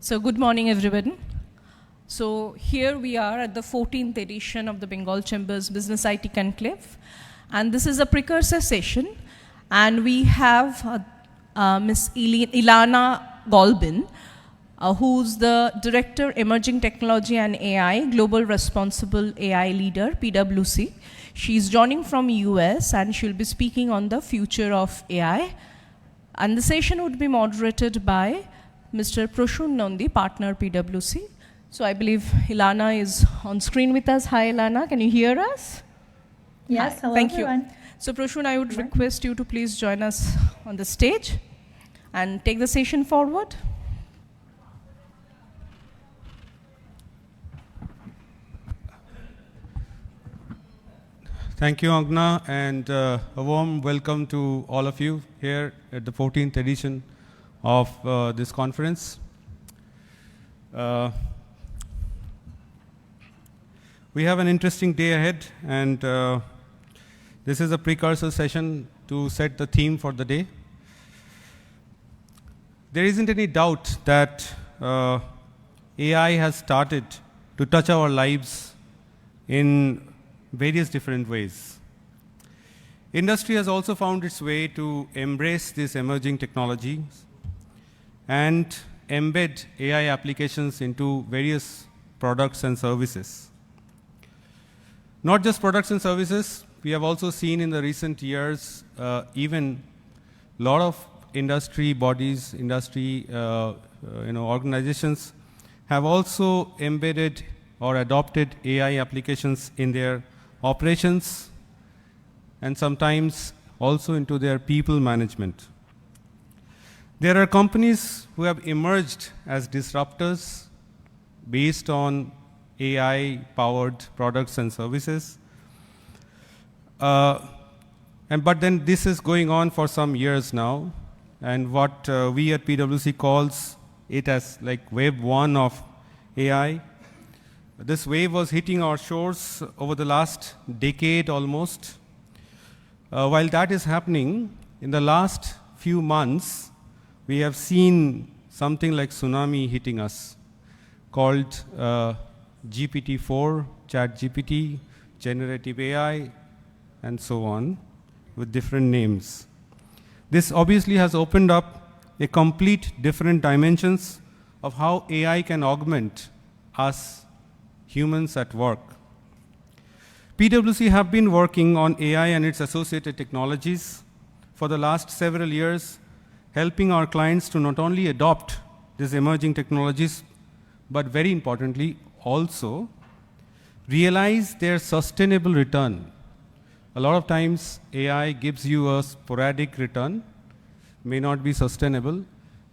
So good morning, everyone. So here we are at the 14th edition of the Bengal Chambers Business IT Conclave. And this is a precursor session. And we have Ms. Ilana Golbin, who's the Director, Emerging Technology and AI, Global Responsible AI Leader, PwC. She's joining from US and she'll be speaking on the future of AI. And the session would be moderated by Mr. Proshun Nandi, partner PwC. So I believe Ilana is on screen with us. Hi, Ilana. Can you hear us? Yes, Hi. hello, Thank everyone. you. So Proshun, I would request you to please join us on the stage and take the session forward. Thank you, Agna, and a warm welcome to all of you here at the 14th edition of this conference. We have an interesting day ahead, and this is a precursor session to set the theme for the day. There isn't any doubt that AI has started to touch our lives in various different ways. Industry has also found its way to embrace these emerging technologies and embed AI applications into various products and services. Not just products and services, we have also seen in the recent years even a lot of industry bodies, industry organizations have also embedded or adopted AI applications in their operations and sometimes also into their people management. There are companies who have emerged as disruptors based on AI-powered products and services. But then this is going on for some years now, and what we at PwC calls it as like wave one of AI. This wave was hitting our shores over the last decade almost. While that is happening, in the last few months, we have seen something like tsunami hitting us, called GPT-4, ChatGPT, generative AI, and so on, with different names. This obviously has opened up a complete different dimensions of how AI can augment us humans at work. PwC have been working on AI and its associated technologies for the last several years, helping our clients to not only adopt these emerging technologies, but very importantly, also realize their sustainable return. A lot of times, AI gives you a sporadic return, may not be sustainable.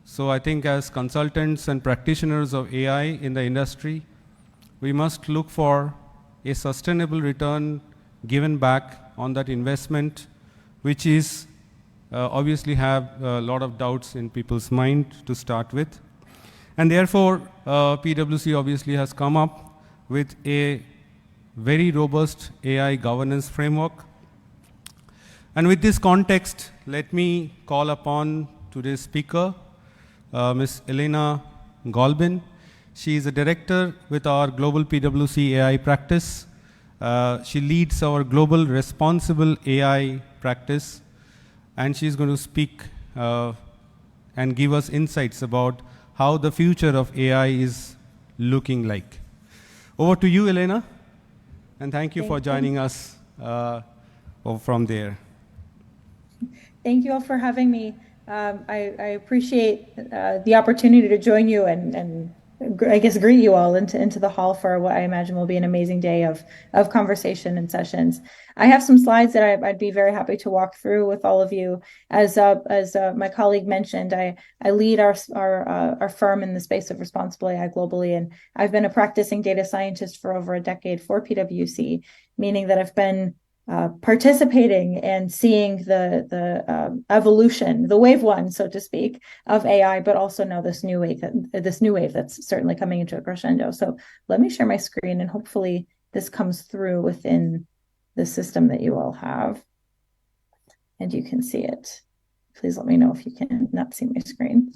So I think as consultants and practitioners of AI in the industry, we must look for a sustainable return given back on that investment, which is obviously have a lot of doubts in people's mind to start with. And therefore, PwC obviously has come up with a very robust AI governance framework. And with this context, let me call upon today's speaker, Ms. Ilana Golbin. She is a director with our global PwC AI practice. She leads our global responsible AI practice, and she's going to speak and give us insights about how the future of AI is looking like. Over to you, Ilana, and thank you for joining us from there. Thank you all for having me. I appreciate the opportunity to join you and I guess greet you all into the hall for what I imagine will be an amazing day of conversation and sessions. I have some slides that I'd be very happy to walk through with all of you. As my colleague mentioned, I lead our firm in the space of responsible AI globally, and I've been a practicing data scientist for over a decade for PwC, meaning that I've been participating and seeing the evolution, the wave one, so to speak, of AI, but also now this new wave that's certainly coming into a crescendo. So let me share my screen, and hopefully this comes through within the system that you all have, and you can see it. Please let me know if you can not see my screen.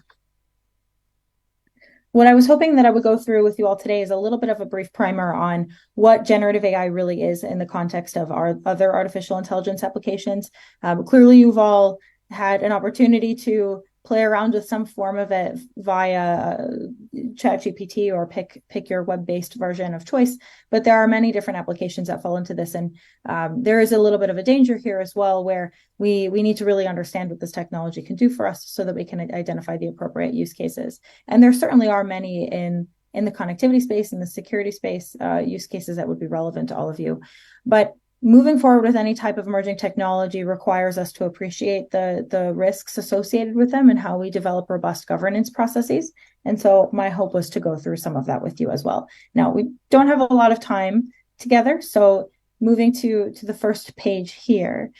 what I was hoping that I would go through with you all today is a little bit of a brief primer on what generative AI really is in the context of our other artificial intelligence applications. Clearly, you've all had an opportunity to play around with some form of it via ChatGPT or pick your web-based version of choice. But there are many different applications that fall into this, and there is a little bit of a danger here as well, where we need to really understand what this technology can do for us so that we can identify the appropriate use cases. And there certainly are many in the connectivity space, in the security space, use cases that would be relevant to all of you. But moving forward with any type of emerging technology requires us to appreciate the risks associated with them and how we develop robust governance processes. And so my hope was to go through some of that with you as well. Now, we don't have a lot of time together, so moving to the first page here.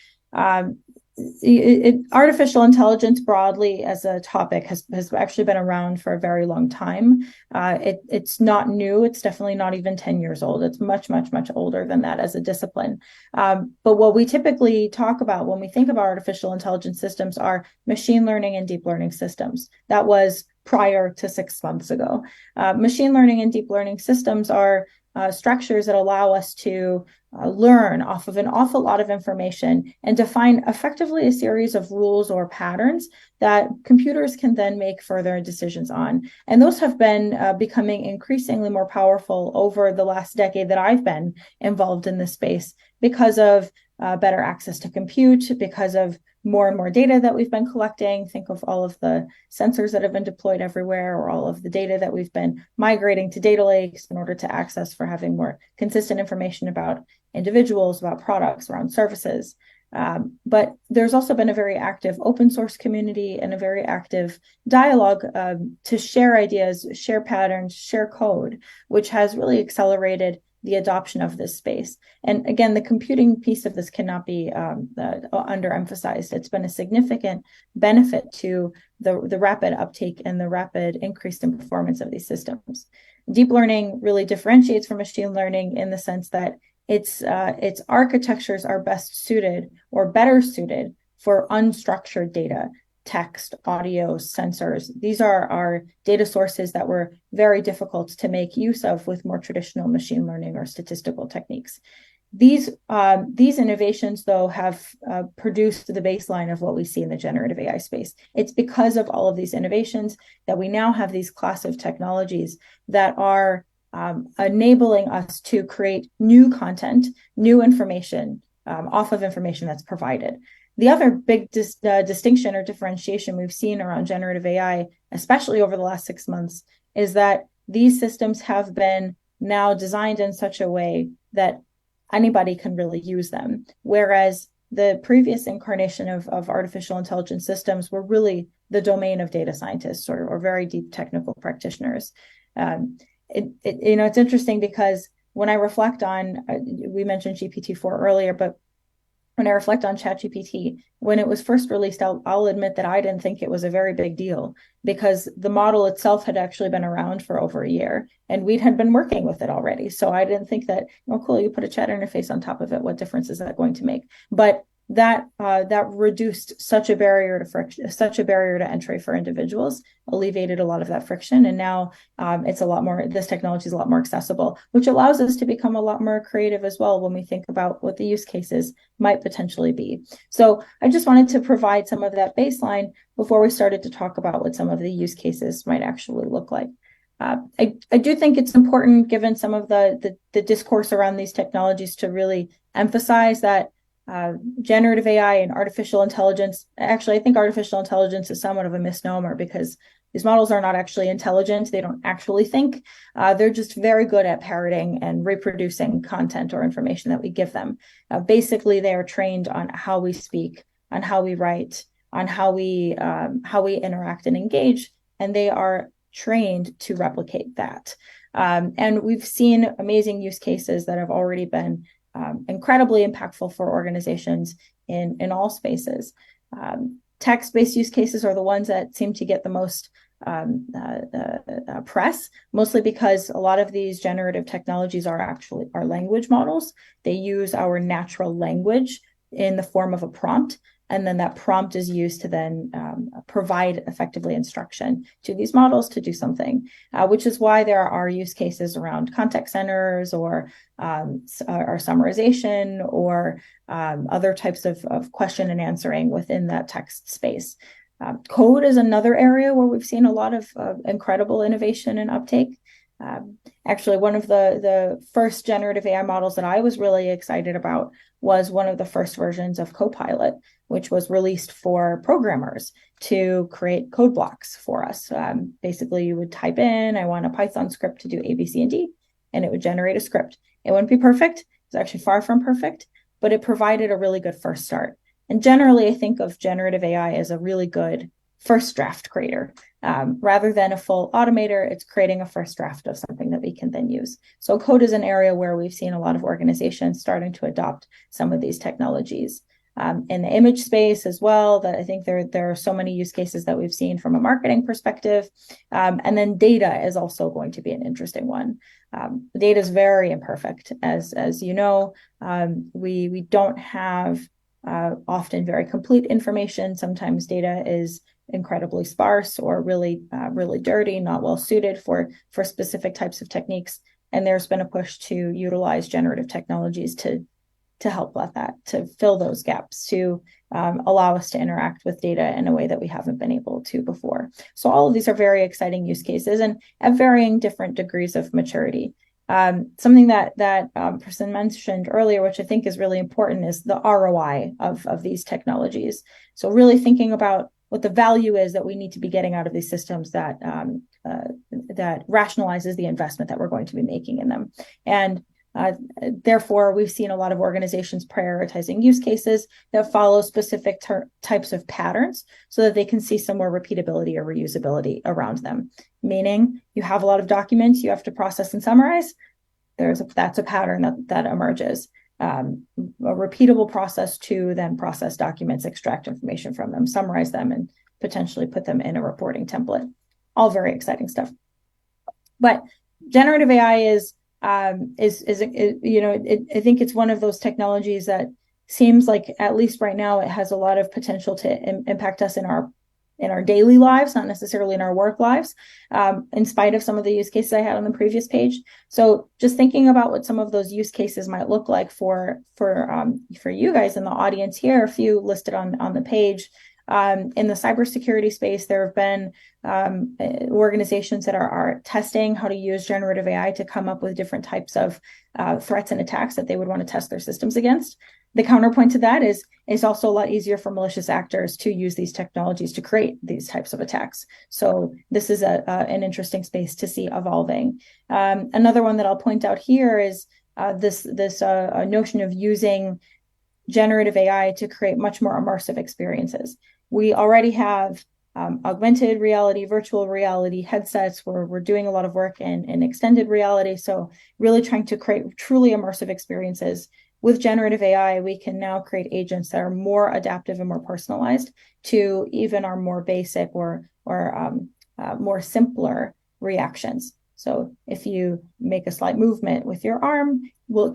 Artificial intelligence broadly as a topic has actually been around for a very long time. It's not new. It's definitely not even 10 years old. It's much, much, much older than that as a discipline. But what we typically talk about when we think about artificial intelligence systems are machine learning and deep learning systems. That was prior to 6 months ago. Machine learning and deep learning systems are structures that allow us to learn off of an awful lot of information and define effectively a series of rules or patterns that computers can then make further decisions on. And those have been becoming increasingly more powerful over the last decade that I've been involved in this space because of better access to compute, because of more and more data that we've been collecting. Think of all of the sensors that have been deployed everywhere, or all of the data that we've been migrating to data lakes in order to access for having more consistent information about individuals, about products, around services. But there's also been a very active open source community and a very active dialogue to share ideas, share patterns, share code, which has really accelerated the adoption of this space. And again, the computing piece of this cannot be underemphasized. It's been a significant benefit to the rapid uptake and the rapid increase in performance of these systems. Deep learning really differentiates from machine learning in the sense that its architectures are best suited or better suited for unstructured data. Text, audio, sensors. These are our data sources that were very difficult to make use of with more traditional machine learning or statistical techniques. These innovations, though, have produced the baseline of what we see in the generative AI space. It's because of all of these innovations that we now have these class of technologies that are enabling us to create new content, new information off of information that's provided. The other big distinction or differentiation we've seen around generative AI, especially over the last 6 months, is that these systems have been now designed in such a way that anybody can really use them. Whereas the previous incarnation of artificial intelligence systems were really the domain of data scientists or very deep technical practitioners. It's interesting because when I reflect on, we mentioned GPT-4 earlier, but when I reflect on ChatGPT, when it was first released, I'll admit that I didn't think it was a very big deal because the model itself had actually been around for over a year and we had been working with it already. So I didn't think that, oh, cool, you put a chat interface on top of it. What difference is that going to make? But that reduced such a barrier to friction, such a barrier to entry for individuals, alleviated a lot of that friction. And now it's a lot more, this technology is a lot more accessible, which allows us to become a lot more creative as well when we think about what the use cases might potentially be. So I just wanted to provide some of that baseline before we started to talk about what some of the use cases might actually look like. I do think it's important, given some of the discourse around these technologies, to really emphasize that generative AI and artificial intelligence, actually, I think artificial intelligence is somewhat of a misnomer because these models are not actually intelligent. They don't actually think. They're just very good at parroting and reproducing content or information that we give them. Basically, they are trained on how we speak, on how we write, on how we interact and engage, and they are trained to replicate that. And we've seen amazing use cases that have already been incredibly impactful for organizations in all spaces. Text-based use cases are the ones that seem to get the most press, mostly because a lot of these generative technologies are actually our language models. They use our natural language in the form of a prompt, And then that prompt is used to then provide effectively instruction to these models to do something, which is why there are use cases around contact centers or summarization or other types of question and answering within that text space. Code is another area where we've seen a lot of incredible innovation and uptake. Actually, one of the first generative AI models that I was really excited about was one of the first versions of Copilot, which was released for programmers to create code blocks for us. Basically, you would type in, I want a Python script to do A, B, C, and D, and it would generate a script. It wouldn't be perfect. It's actually far from perfect, but it provided a really good first start. And generally, I think of generative AI as a really good first draft creator. Rather than a full automator, it's creating a first draft of something that we can then use. So code is an area where we've seen a lot of organizations starting to adopt some of these technologies. In the image space as well, that I think there are so many use cases that we've seen from a marketing perspective. And then data is also going to be an interesting one. Data is very imperfect, as you know. We don't have often very complete information. Sometimes data is incredibly sparse or really dirty, not well suited for specific types of techniques. And there's been a push to utilize generative technologies to help with that, to fill those gaps, to allow us to interact with data in a way that we haven't been able to before. So all of these are very exciting use cases and at varying different degrees of maturity. Something that Person mentioned earlier, which I think is really important, is the ROI of these technologies. So really thinking about what the value is that we need to be getting out of these systems that rationalizes the investment that we're going to be making in them. And therefore, we've seen a lot of organizations prioritizing use cases that follow specific types of patterns so that they can see some more repeatability or reusability around them. Meaning, you have a lot of documents you have to process and summarize. That's a pattern that emerges. A repeatable process to then process documents, extract information from them, summarize them, and potentially put them in a reporting template. All very exciting stuff. But generative AI is I think it's one of those technologies that seems like, at least right now, it has a lot of potential to impact us in our daily lives, not necessarily in our work lives, in spite of some of the use cases I had on the previous page. So just thinking about what some of those use cases might look like for you guys in the audience here, a few listed on the page. In the cybersecurity space, there have been organizations that are testing how to use generative AI to come up with different types of threats and attacks that they would want to test their systems against. The counterpoint to that is it's also a lot easier for malicious actors to use these technologies to create these types of attacks. So this is an interesting space to see evolving. Another one that I'll point out here is this notion of using generative AI to create much more immersive experiences. We already have augmented reality, virtual reality headsets, where we're doing a lot of work in extended reality. So really trying to create truly immersive experiences. With generative AI, we can now create agents that are more adaptive and more personalized to even our more basic or more simpler reactions. So if you make a slight movement with your arm,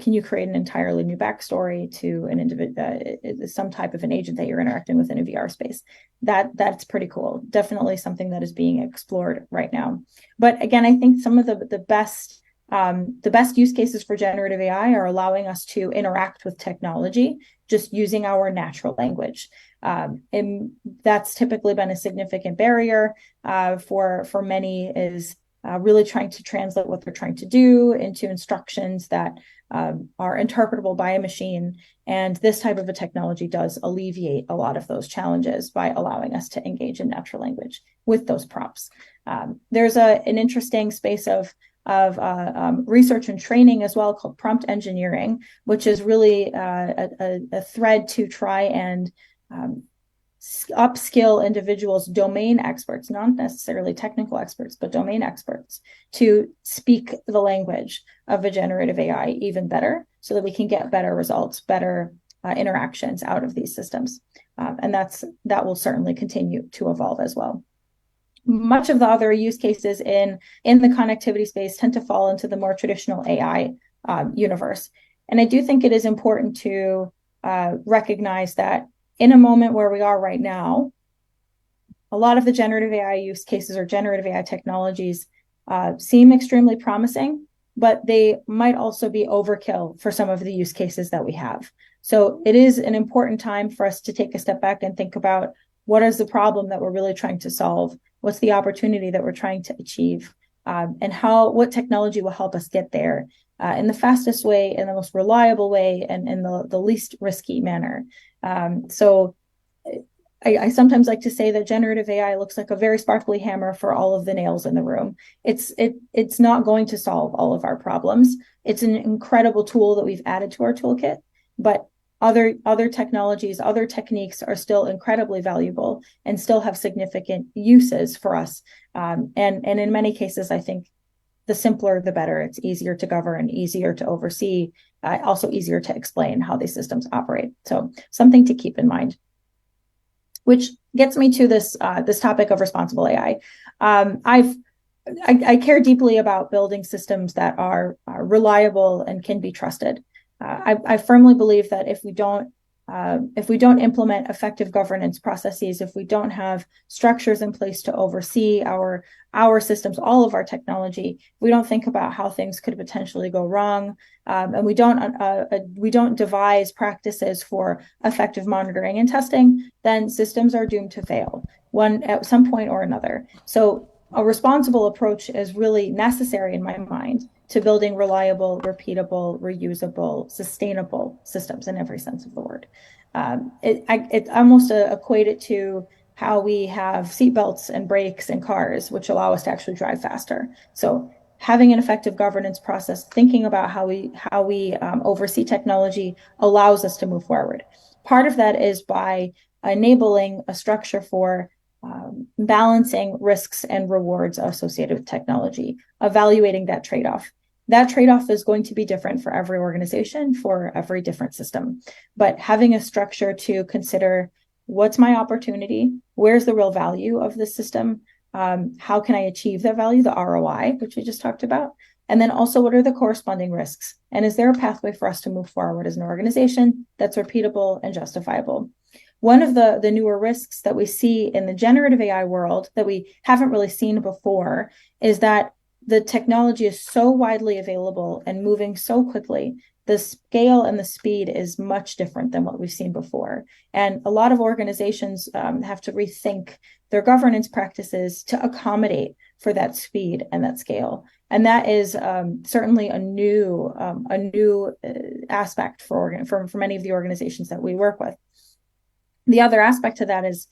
can you create an entirely new backstory to an individual, some type of an agent that you're interacting with in a VR space? That's pretty cool. Definitely something that is being explored right now. But again, I think some of the best use cases for generative AI are allowing us to interact with technology just using our natural language. And that's typically been a significant barrier for many, is really trying to translate what they're trying to do into instructions that are interpretable by a machine. And this type of a technology does alleviate a lot of those challenges by allowing us to engage in natural language with those prompts. There's an interesting space of research and training as well, called prompt engineering, which is really a thread to try and upskill individuals, domain experts, not necessarily technical experts, but domain experts, to speak the language of a generative AI even better, so that we can get better results, better interactions out of these systems. And that will certainly continue to evolve as well. Much of the other use cases in the connectivity space tend to fall into the more traditional AI universe. And I do think it is important to recognize that in a moment where we are right now, a lot of the generative AI use cases or generative AI technologies seem extremely promising, but they might also be overkill for some of the use cases that we have. So it is an important time for us to take a step back and think about what is the problem that we're really trying to solve, what's the opportunity that we're trying to achieve, and what technology will help us get there in the fastest way, in the most reliable way, and in the least risky manner. So I sometimes like to say that generative AI looks like a very sparkly hammer for all of the nails in the room. It's not going to solve all of our problems. It's an incredible tool that we've added to our toolkit, but other technologies, other techniques are still incredibly valuable and still have significant uses for us. And in many cases, I think the simpler, the better. It's easier to govern, easier to oversee, also easier to explain how these systems operate. So something to keep in mind. Which gets me to this topic of responsible AI. I care deeply about building systems that are reliable and can be trusted. I firmly believe that if we don't implement effective governance processes, if we don't have structures in place to oversee our systems, all of our technology, we don't think about how things could potentially go wrong, and we don't devise practices for effective monitoring and testing, then systems are doomed to fail at some point or another. So a responsible approach is really necessary in my mind to building reliable, repeatable, reusable, sustainable systems in every sense of the word. It almost equated to how we have seatbelts and brakes in cars, which allow us to actually drive faster. So having an effective governance process, thinking about how we oversee technology allows us to move forward. Part of that is by enabling a structure for balancing risks and rewards associated with technology, evaluating that trade-off. That trade-off is going to be different for every organization, for every different system. But having a structure to consider what's my opportunity, where's the real value of the system, how can I achieve that value, the ROI, which we just talked about, and then also what are the corresponding risks? And is there a pathway for us to move forward as an organization that's repeatable and justifiable? One of the newer risks that we see in the generative AI world that we haven't really seen before is that the technology is so widely available and moving so quickly. The scale and the speed is much different than what we've seen before. And a lot of organizations have to rethink their governance practices to accommodate for that speed and that scale. And that is certainly a new aspect for many of the organizations that we work with. The other aspect to that is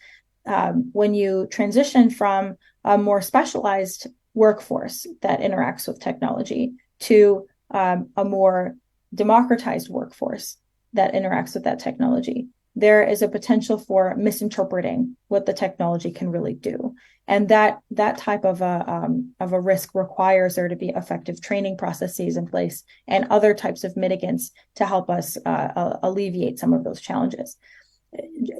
when you transition from a more specialized workforce that interacts with technology to a more democratized workforce that interacts with that technology, there is a potential for misinterpreting what the technology can really do. And that type of a risk requires there to be effective training processes in place and other types of mitigants to help us alleviate some of those challenges.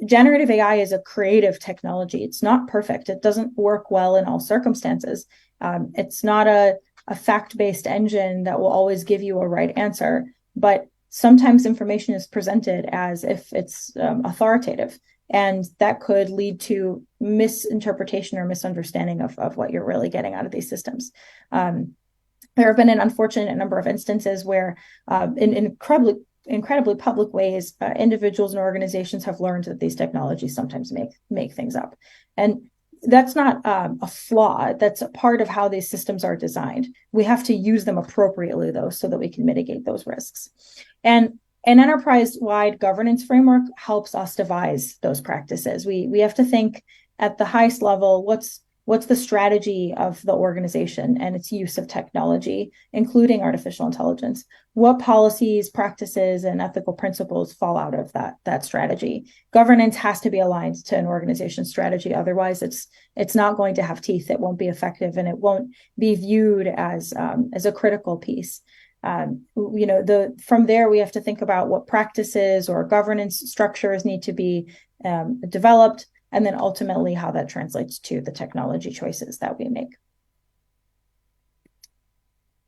Generative AI is a creative technology. It's not perfect. It doesn't work well in all circumstances. It's not a fact-based engine that will always give you a right answer, but sometimes information is presented as if it's authoritative, and that could lead to misinterpretation or misunderstanding of what you're really getting out of these systems. There have been an unfortunate number of instances where in incredibly public ways, individuals and organizations have learned that these technologies sometimes make things up. And that's not a flaw. That's a part of how these systems are designed. We have to use them appropriately, though, so that we can mitigate those risks. And an enterprise-wide governance framework helps us devise those practices. We have to think at the highest level, what's the strategy of the organization and its use of technology, including artificial intelligence? What policies, practices, and ethical principles fall out of that strategy? Governance has to be aligned to an organization's strategy. Otherwise, it's not going to have teeth. It won't be effective, and it won't be viewed as a critical piece. From there, we have to think about what practices or governance structures need to be developed, and then ultimately how that translates to the technology choices that we make.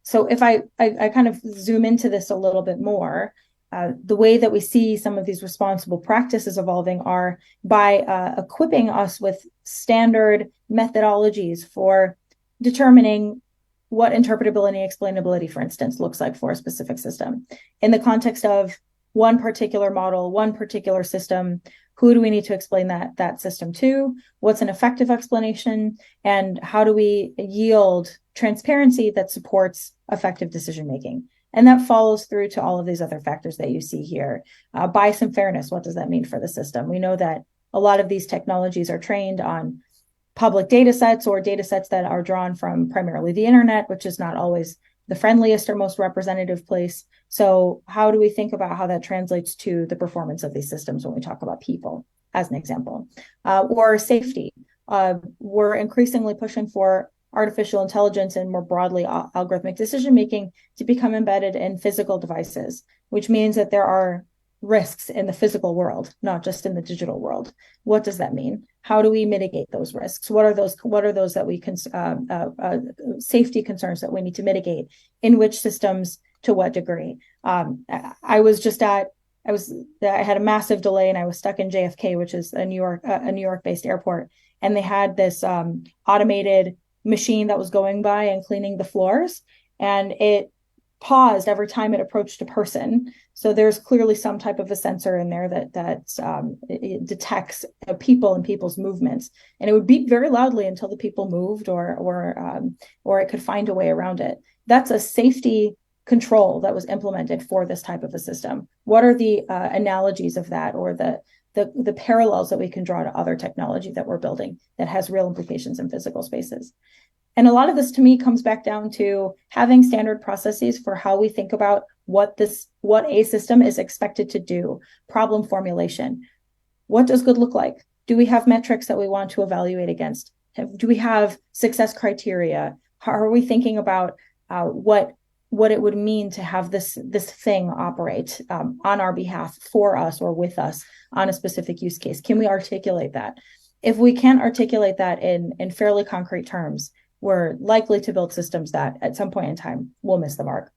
So if I kind of zoom into this a little bit more, the way that we see some of these responsible practices evolving are by equipping us with standard methodologies for determining what interpretability and explainability, for instance, looks like for a specific system. In the context of one particular model, one particular system, who do we need to explain that system to? What's an effective explanation? And how do we yield transparency that supports effective decision making? And that follows through to all of these other factors that you see here. Bias and fairness, what does that mean for the system? We know that a lot of these technologies are trained on public data sets or data sets that are drawn from primarily the internet, which is not always the friendliest or most representative place. So how do we think about how that translates to the performance of these systems when we talk about people, as an example? Or safety. We're increasingly pushing for artificial intelligence and more broadly algorithmic decision making to become embedded in physical devices, which means that there are risks in the physical world, not just in the digital world. What does that mean? How do we mitigate those risks? What are those that we can safety concerns that we need to mitigate? In which systems? To what degree? I had a massive delay and I was stuck in JFK, which is a New York based airport, and they had this automated machine that was going by and cleaning the floors, and it paused every time it approached a person. So there's clearly some type of a sensor in there that it detects people and people's movements, and it would beep very loudly until the people moved or it could find a way around it. That's a safety control that was implemented for this type of a system. What are the analogies of that, or the parallels that we can draw to other technology that we're building that has real implications in physical spaces? And a lot of this to me comes back down to having standard processes for how we think about what a system is expected to do. Problem formulation. What does good look like? Do we have metrics that we want to evaluate against? Do we have success criteria? How are we thinking about what it would mean to have this thing operate on our behalf, for us, or with us on a specific use case? Can we articulate that? If we can't articulate that in fairly concrete terms, we're likely to build systems that at some point in time will miss the mark.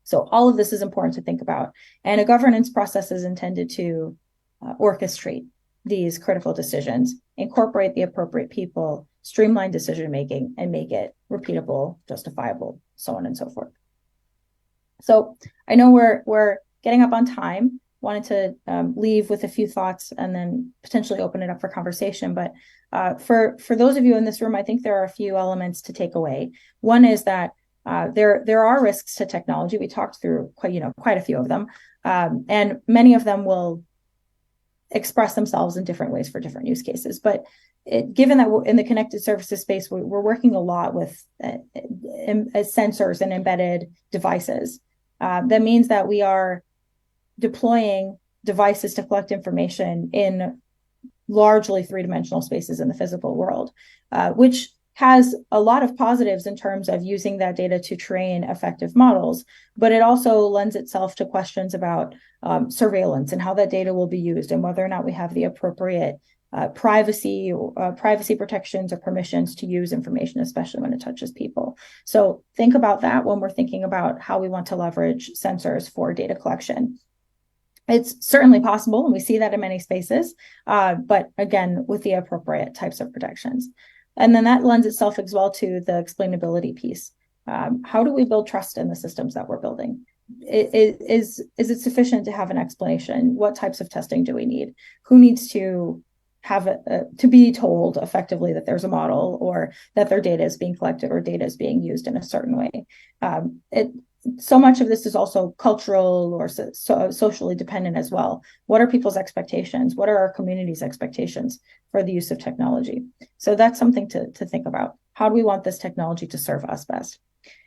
So all of this is important to think about. And a governance process is intended to orchestrate these critical decisions, incorporate the appropriate people, streamline decision-making, and make it repeatable, justifiable, so on and so forth. So I know we're getting up on time. Wanted to leave with a few thoughts and then potentially open it up for conversation. But for those of you in this room, I think there are a few elements to take away. One is that there are risks to technology. We talked through quite a few of them, and many of them will express themselves in different ways for different use cases. But given that we're in the connected services space, we're working a lot with sensors and embedded devices. That means that we are deploying devices to collect information in largely three-dimensional spaces in the physical world, which has a lot of positives in terms of using that data to train effective models, but it also lends itself to questions about surveillance and how that data will be used and whether or not we have the appropriate privacy protections or permissions to use information, especially when it touches people. So think about that when we're thinking about how we want to leverage sensors for data collection. It's certainly possible, and we see that in many spaces, but again, with the appropriate types of protections. And then that lends itself as well to the explainability piece. How do we build trust in the systems that we're building? Is it sufficient to have an explanation? What types of testing do we need? Who needs to have to be told effectively that there's a model, or that their data is being collected, or data is being used in a certain way? So much of this is also cultural or socially dependent as well. What are people's expectations? What are our community's expectations for the use of technology? So that's something to think about. How do we want this technology to serve us best?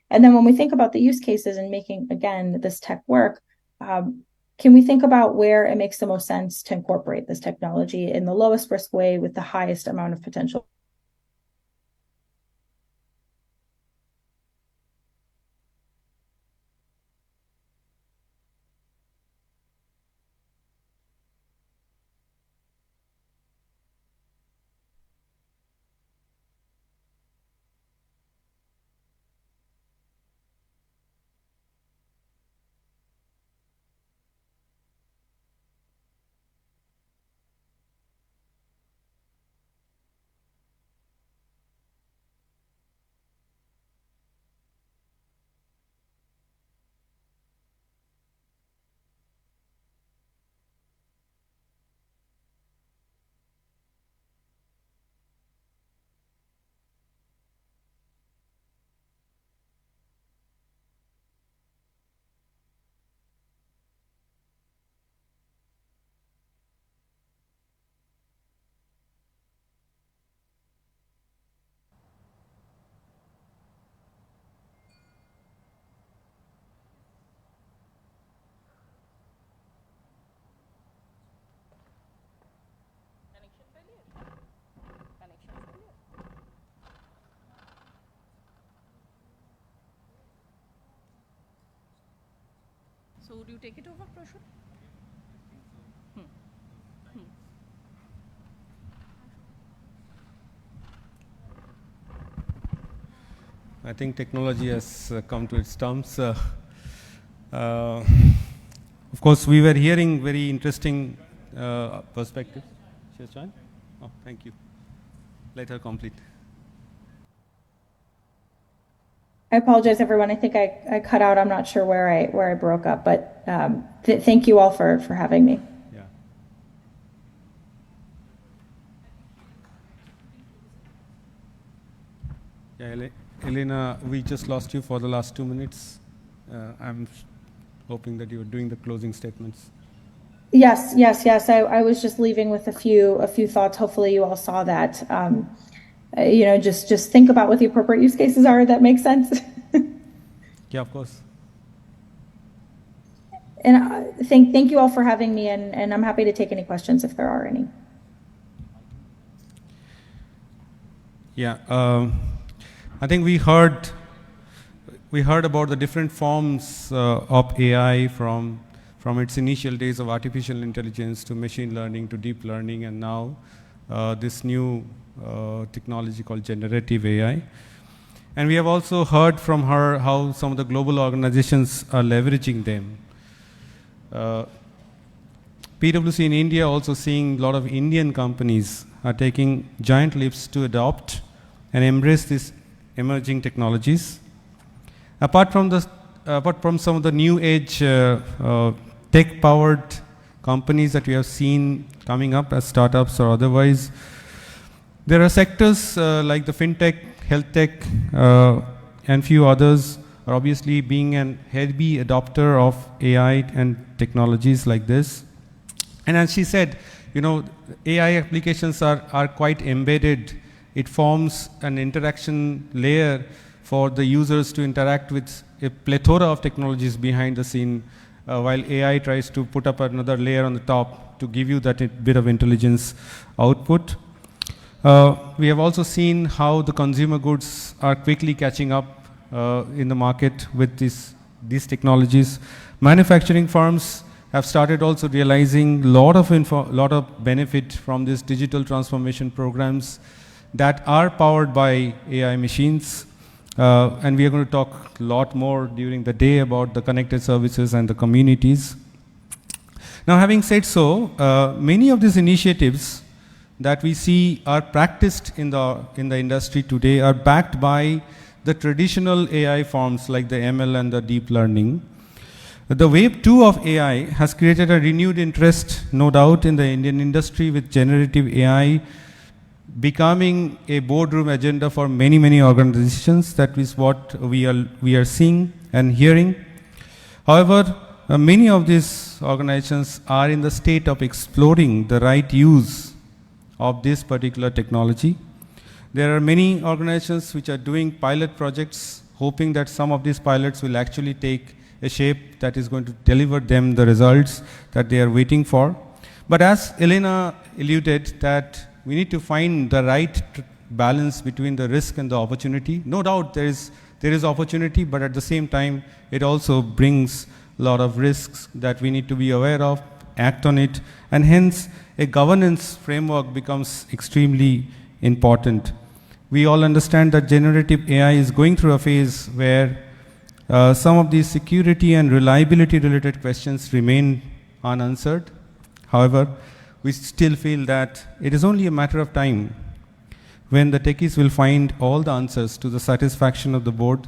And then when we think about the use cases and making, again, this tech work, can we think about where it makes the most sense to incorporate this technology in the lowest risk way with the highest amount of potential? So would you take it over, Prashul? I think technology has come to its terms. Of course, we were hearing very interesting perspective. She has joined? Oh, thank you. Let her complete. I apologize, everyone. I think I cut out. I'm not sure where I broke up, but thank you all for having me. Yeah. Yeah, Elena, we just lost you for the last 2 minutes. I'm hoping that you're doing the closing statements. Yes. I was just leaving with a few thoughts. Hopefully, you all saw that. Just think about what the appropriate use cases are. That makes sense. Yeah, of course. And thank you all for having me, and I'm happy to take any questions if there are any. Yeah, I think we heard about the different forms of AI from its initial days of artificial intelligence to machine learning to deep learning, and now this new technology called generative AI. And we have also heard from her how some of the global organizations are leveraging them. PwC in India also seeing a lot of Indian companies are taking giant leaps to adopt and embrace these emerging technologies. Apart from some of the new age tech-powered companies that we have seen coming up as startups or otherwise, there are sectors like the fintech, health tech, and few others are obviously being an heavy adopter of AI and technologies like this. And as she said, AI applications are quite embedded. It forms an interaction layer for the users to interact with a plethora of technologies behind the scene, while AI tries to put up another layer on the top to give you that bit of intelligence output. We have also seen how the consumer goods are quickly catching up in the market with these technologies. Manufacturing firms have started also realizing a lot of benefit from these digital transformation programs that are powered by AI machines. And we are going to talk a lot more during the day about the connected services and the communities. Now, having said so, many of these initiatives that we see are practiced in the industry today are backed by the traditional AI forms like the ML and the deep learning. The wave 2 of AI has created a renewed interest, no doubt, in the Indian industry, with generative AI becoming a boardroom agenda for many, many organizations. That is what we are seeing and hearing. However, many of these organizations are in the state of exploring the right use of this particular technology. There are many organizations which are doing pilot projects, hoping that some of these pilots will actually take a shape that is going to deliver them the results that they are waiting for. But as Elena alluded, that we need to find the right balance between the risk and the opportunity. No doubt there is opportunity, but at the same time, it also brings a lot of risks that we need to be aware of, act on it, and hence a governance framework becomes extremely important. We all understand that generative AI is going through a phase where some of these security and reliability related questions remain unanswered. However, we still feel that it is only a matter of time when the techies will find all the answers to the satisfaction of the board,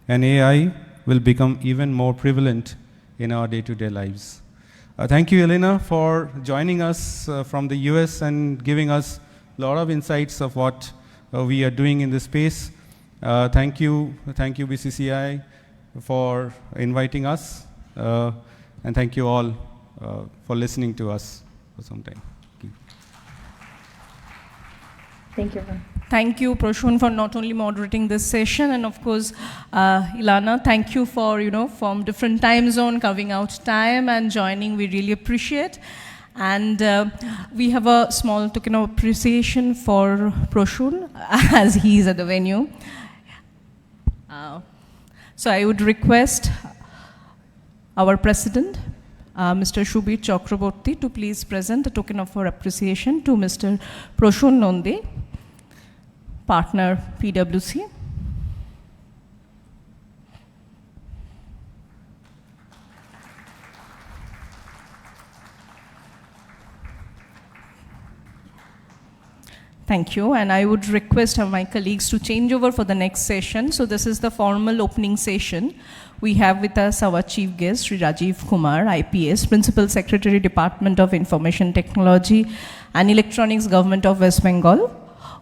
and AI will become even more prevalent in our day-to-day lives. Thank you, Elena, for joining us from the US and giving us a lot of insights of what we are doing in this space. Thank you, BCCI, for inviting us, and thank you all for listening to us for some time. Thank you, everyone. Thank you, Prashun, for not only moderating this session, and of course, Ilana, thank you for, from different time zone, carving out time and joining. We really appreciate. And we have a small token of appreciation for Prashun as he is at the venue. So I would request our President, Mr. Shubir Chakraborty, to please present a token of our appreciation to Mr. Proshun Nonde, partner PwC. Thank you, and I would request my colleagues to change over for the next session. So this is the formal opening session. We have with us our chief guest, Sri Rajiv Kumar, IPS, Principal Secretary, Department of Information Technology and Electronics, Government of West Bengal.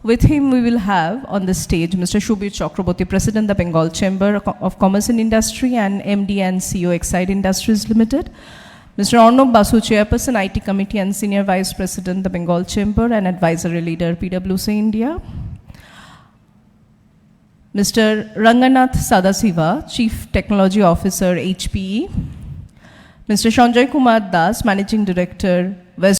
With him, we will have on the stage Mr. Shubir Chakraborty, President, the Bengal Chamber of Commerce and Industry and MD and CEO, Exide Industries Limited. Mr. Arnab Basu, Chairperson, IT Committee and Senior Vice President, the Bengal Chamber and Advisory Leader, PwC India. Mr. Ranganath Sadasiva, Chief Technology Officer, HPE. Mr. Sanjay Kumar Das, Managing Director, West